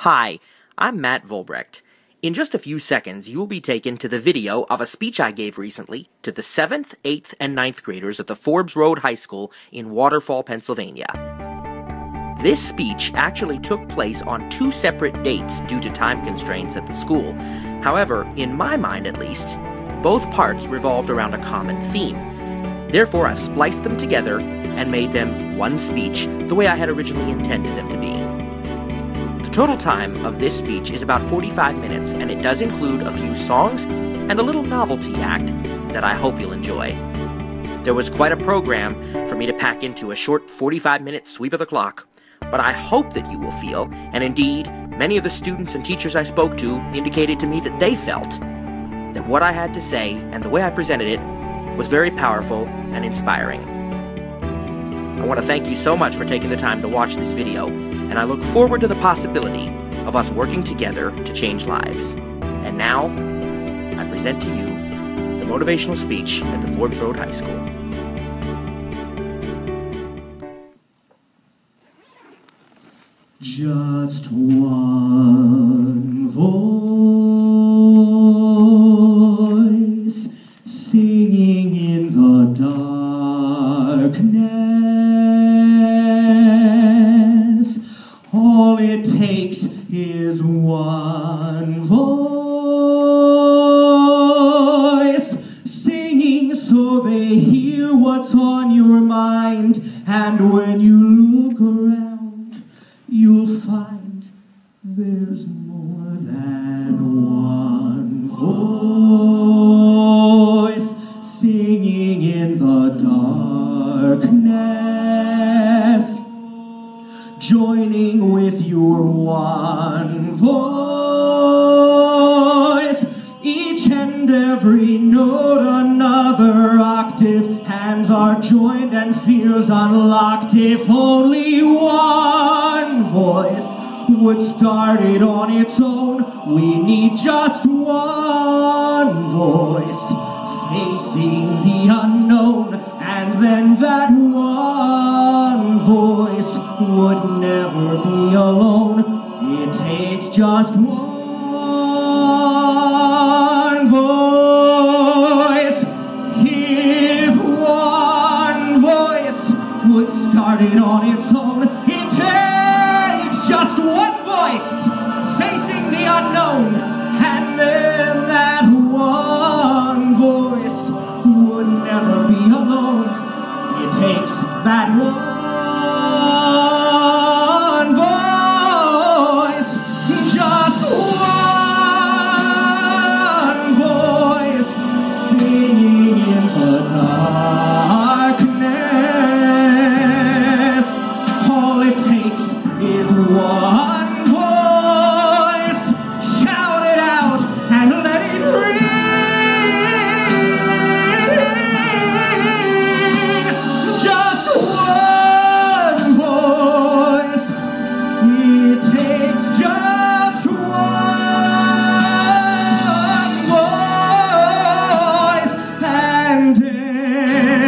Hi, I'm Matt Volbrecht. In just a few seconds, you will be taken to the video of a speech I gave recently to the 7th, 8th, and 9th graders at the Forbes Road High School in Waterfall, Pennsylvania. This speech actually took place on 2 separate dates due to time constraints at the school. However, in my mind at least, both parts revolved around a common theme. Therefore, I've spliced them together and made them one speech the way I had originally intended them to be. The total time of this speech is about 45 minutes, and it does include a few songs and a little novelty act that I hope you'll enjoy. There was quite a program for me to pack into a short 45-minute sweep of the clock, but I hope that you will feel, and indeed, many of the students and teachers I spoke to indicated to me that they felt that what I had to say and the way I presented it was very powerful and inspiring. I want to thank you so much for taking the time to watch this video, and I look forward to the possibility of us working together to change lives. And now, I present to you the motivational speech at the Forbes Road High School. Just one voice singing in the darkness. All it takes is one voice singing so they hear what's on your mind, and when you look around, you'll find there's more than one voice singing in the darkness, joining with your one voice, each and every note another octave, hands are joined and fears unlocked. If only one voice would start it on its own, we need just one voice facing the unknown, and then that one voice would never be alone. It takes just one voice. If one voice would start it on its own, it takes just one voice facing the unknown, and then that one voice would never be alone. It takes that one voice, just one voice, singing in the darkness. All it takes is one voice. Shout it out and let it ring. Just one voice. It takes just one voice, and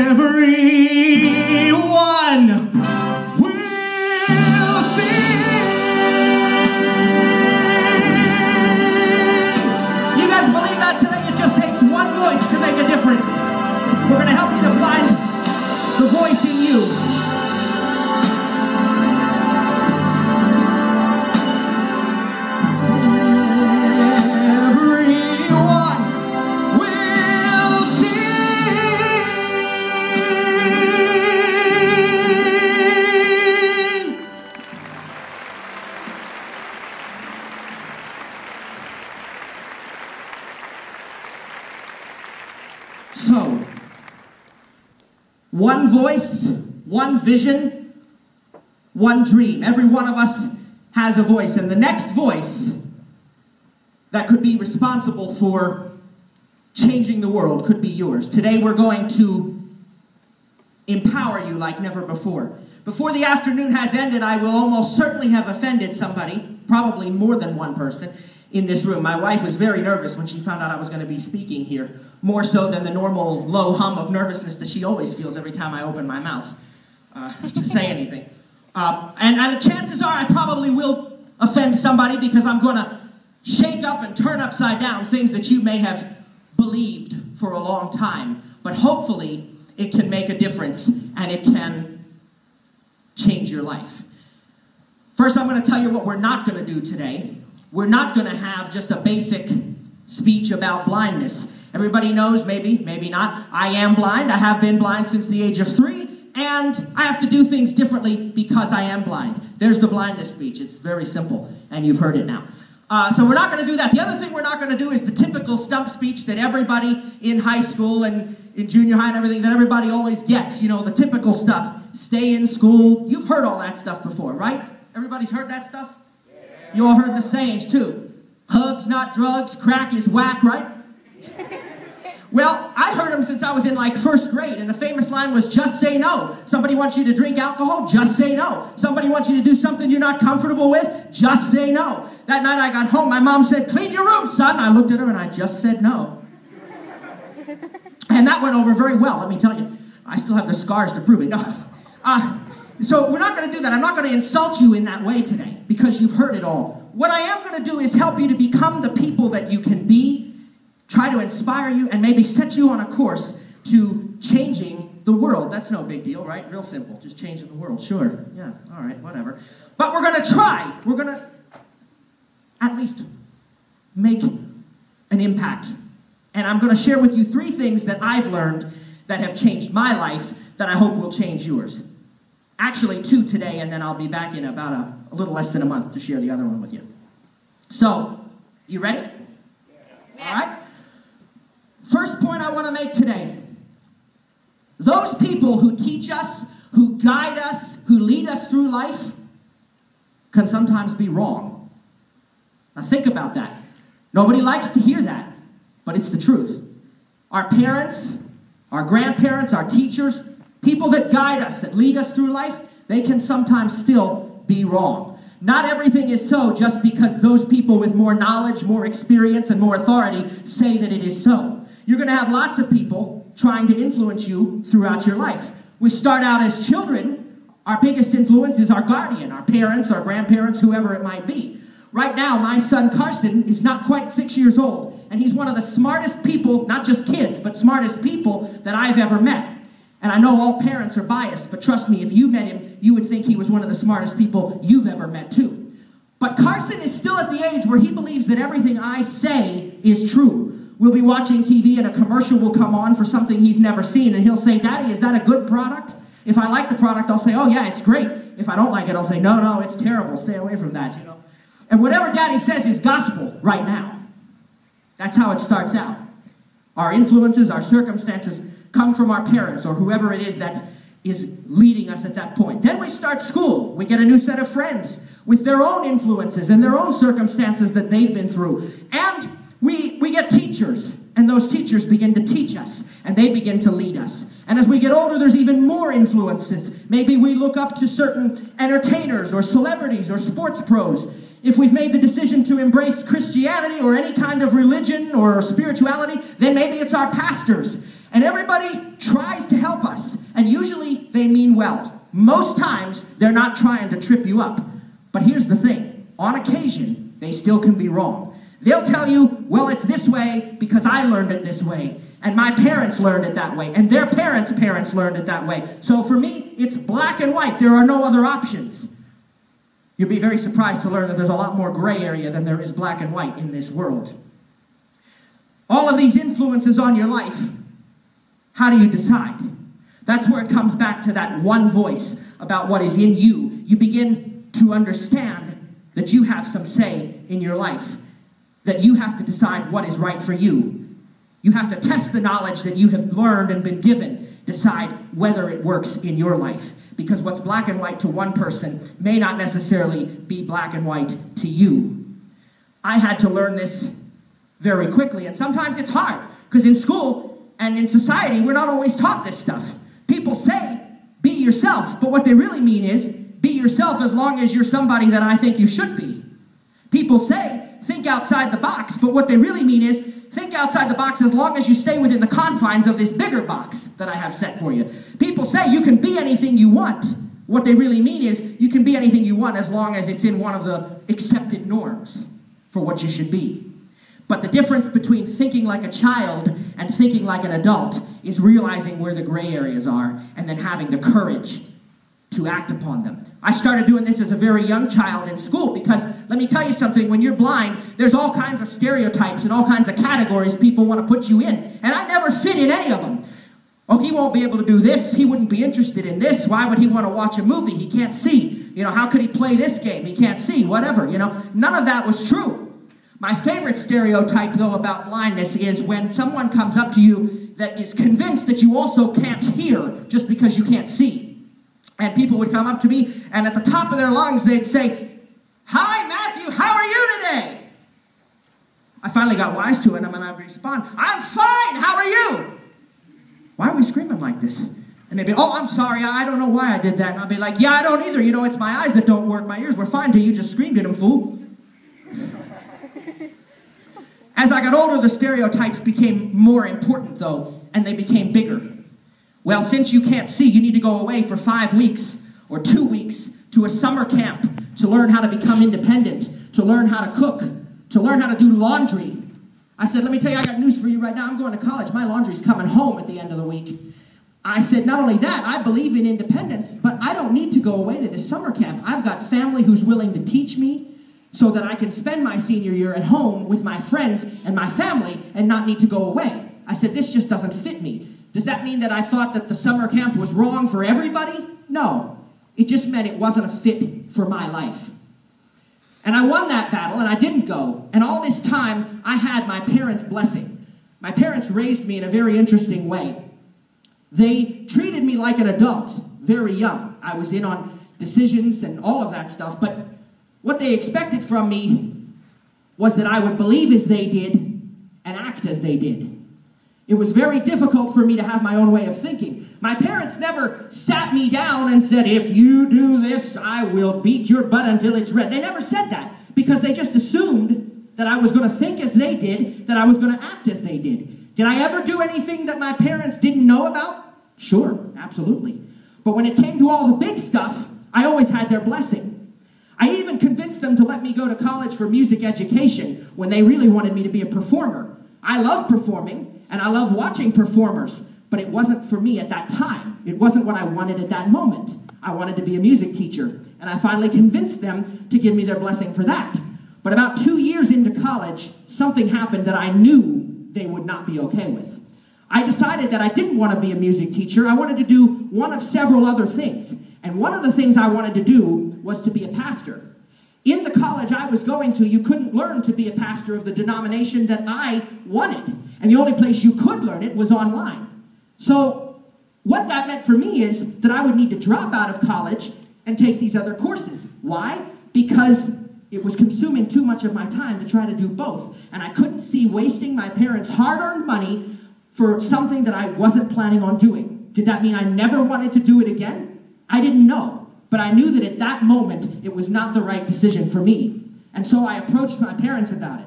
everyone will sing. You guys believe that today? It just takes one voice to make a difference. We're going to help you to find the voice in you. Everyone will sing. So, one voice, one vision, one dream. Every one of us has a voice, and the next voice that could be responsible for changing the world could be yours. Today we're going to empower you like never before. Before the afternoon has ended, I will almost certainly have offended somebody, probably more than one person, in this room. My wife was very nervous when she found out I was going to be speaking here, more so than the normal low hum of nervousness that she always feels every time I open my mouth to say anything. And the chances are I probably will offend somebody because I'm going to shake up and turn upside down things that you may have believed for a long time. But hopefully, it can make a difference and it can change your life. First, I'm going to tell you what we're not going to do today. We're not going to have just a basic speech about blindness. Everybody knows, maybe not, I am blind. I have been blind since the age of 3, and I have to do things differently because I am blind. There's the blindness speech. It's very simple, and you've heard it now. So we're not going to do that. The other thing we're not going to do is the typical stump speech that everybody in high school and in junior high and everything, that everybody always gets. You know, the typical stuff. Stay in school. You've heard all that stuff before, right? Everybody's heard that stuff? Yeah. You all heard the sayings, too. Hugs, not drugs. Crack is whack, right? Well, I heard them since I was in like 1st grade, and the famous line was, just say no. Somebody wants you to drink alcohol? Just say no. Somebody wants you to do something you're not comfortable with? Just say no. That night I got home, my mom said, clean your room, son. I looked at her and I just said no. And that went over very well, let me tell you. I still have the scars to prove it. No. So we're not going to do that. I'm not going to insult you in that way today because you've heard it all. What I am going to do is help you to become the people that you can be, try to inspire you, and maybe set you on a course to changing the world. That's no big deal, right? Real simple. Just changing the world. Sure. Yeah. All right. Whatever. But we're going to try. We're going to at least make an impact. And I'm going to share with you 3 things that I've learned that have changed my life that I hope will change yours. Actually, 2 today, and then I'll be back in about a little less than a month to share the other one with you. So, you ready? Yeah. All right? First point I want to make today. Those people who teach us, who guide us, who lead us through life can sometimes be wrong. Now think about that. Nobody likes to hear that, but it's the truth. Our parents, our grandparents, our teachers, people that guide us, that lead us through life, they can sometimes still be wrong. Not everything is so just because those people with more knowledge, more experience, and more authority say that it is so. You're going to have lots of people trying to influence you throughout your life. We start out as children. Our biggest influence is our guardian, our parents, our grandparents, whoever it might be. Right now, my son Carson is not quite 6 years old, and he's one of the smartest people, not just kids, but smartest people that I've ever met. And I know all parents are biased, but trust me, if you met him, you would think he was one of the smartest people you've ever met too. But Carson is still at the age where he believes that everything I say is true. We'll be watching TV and a commercial will come on for something he's never seen, and he'll say, Daddy, is that a good product? If I like the product, I'll say, oh yeah, it's great. If I don't like it, I'll say, no, it's terrible. Stay away from that, you know. And whatever Daddy says is gospel right now. That's how it starts out. Our influences, our circumstances come from our parents or whoever it is that is leading us at that point. Then we start school. We get a new set of friends with their own influences and their own circumstances that they've been through. And we get teachers, and those teachers begin to teach us, and they begin to lead us. And as we get older, there's even more influences. Maybe we look up to certain entertainers or celebrities or sports pros. If we've made the decision to embrace Christianity or any kind of religion or spirituality, then maybe it's our pastors. And everybody tries to help us, and usually they mean well. Most times, they're not trying to trip you up. But here's the thing. On occasion, they still can be wrong. They'll tell you, well, it's this way because I learned it this way, and my parents learned it that way, and their parents' parents learned it that way. So for me, it's black and white. There are no other options. You'll be very surprised to learn that there's a lot more gray area than there is black and white in this world. All of these influences on your life, how do you decide? That's where it comes back to that one voice about what is in you. You begin to understand that you have some say in your life, that you have to decide what is right for you. You have to test the knowledge that you have learned and been given, decide whether it works in your life. Because what's black and white to one person may not necessarily be black and white to you. I had to learn this very quickly, and sometimes it's hard, because in school and in society, we're not always taught this stuff. People say, be yourself, but what they really mean is, be yourself as long as you're somebody that I think you should be. People say, think outside the box, but what they really mean is, think outside the box as long as you stay within the confines of this bigger box that I have set for you. People say you can be anything you want, What they really mean is you can be anything you want as long as it's in one of the accepted norms for what you should be. But the difference between thinking like a child and thinking like an adult is realizing where the gray areas are and then having the courage to act upon them. I started doing this as a very young child in school because, let me tell you something, when you're blind, there's all kinds of stereotypes and all kinds of categories people want to put you in. And I never fit in any of them. Oh, he won't be able to do this. He wouldn't be interested in this. Why would he want to watch a movie? He can't see. You know, how could he play this game? He can't see. Whatever, you know. None of that was true. My favorite stereotype, though, about blindness is when someone comes up to you that is convinced that you also can't hear just because you can't see. And people would come up to me, and at the top of their lungs, they'd say, "Hi, Matthew, how are you today?" I finally got wise to it, and I would respond, "I'm fine, how are you?" "Why are we screaming like this?" And they'd be, "Oh, I'm sorry, I don't know why I did that." And I'd be like, "Yeah, I don't either. You know, it's my eyes that don't work. My ears were fine till you just screamed at them, fool." As I got older, the stereotypes became more important, though, and they became bigger. Well, since you can't see, you need to go away for 5 weeks or 2 weeks to a summer camp to learn how to become independent, to learn how to cook, to learn how to do laundry. I said, "Let me tell you, I got news for you right now. I'm going to college. My laundry's coming home at the end of the week." I said, "Not only that, I believe in independence, but I don't need to go away to this summer camp. I've got family who's willing to teach me so that I can spend my senior year at home with my friends and my family and not need to go away." I said, "This just doesn't fit me." Does that mean that I thought that the summer camp was wrong for everybody? No. It just meant it wasn't a fit for my life. And I won that battle, and I didn't go. And all this time, I had my parents' blessing. My parents raised me in a very interesting way. They treated me like an adult, very young. I was in on decisions and all of that stuff, but what they expected from me was that I would believe as they did and act as they did. It was very difficult for me to have my own way of thinking. My parents never sat me down and said, "If you do this, I will beat your butt until it's red." They never said that because they just assumed that I was going to think as they did, that I was going to act as they did. Did I ever do anything that my parents didn't know about? Sure, absolutely. But when it came to all the big stuff, I always had their blessing. I even convinced them to let me go to college for music education when they really wanted me to be a performer. I love performing, and I love watching performers, but it wasn't for me at that time. It wasn't what I wanted at that moment. I wanted to be a music teacher, and I finally convinced them to give me their blessing for that. But about 2 years into college, something happened that I knew they would not be okay with. I decided that I didn't want to be a music teacher. I wanted to do one of several other things. And one of the things I wanted to do was to be a pastor. In the college I was going to, you couldn't learn to be a pastor of the denomination that I wanted. And the only place you could learn it was online. So what that meant for me is that I would need to drop out of college and take these other courses. Why? Because it was consuming too much of my time to try to do both. And I couldn't see wasting my parents' hard-earned money for something that I wasn't planning on doing. Did that mean I never wanted to do it again? I didn't know. But I knew that at that moment, it was not the right decision for me. And so I approached my parents about it.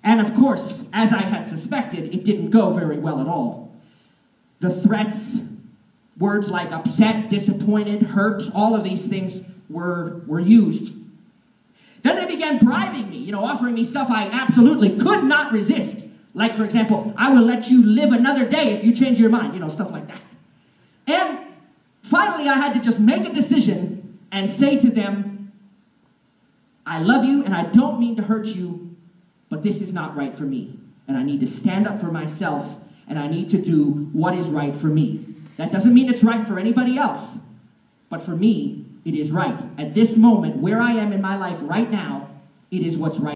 And of course, as I had suspected, it didn't go very well at all. The threats, words like upset, disappointed, hurt, all of these things were used. Then they began bribing me, offering me stuff I absolutely could not resist. Like, for example, "I will let you live another day if you change your mind," stuff like that. And finally, I had to just make a decision and say to them, "I love you and I don't mean to hurt you, but this is not right for me. And I need to stand up for myself and I need to do what is right for me. That doesn't mean it's right for anybody else, but for me, it is right. At this moment, where I am in my life right now, it is what's right."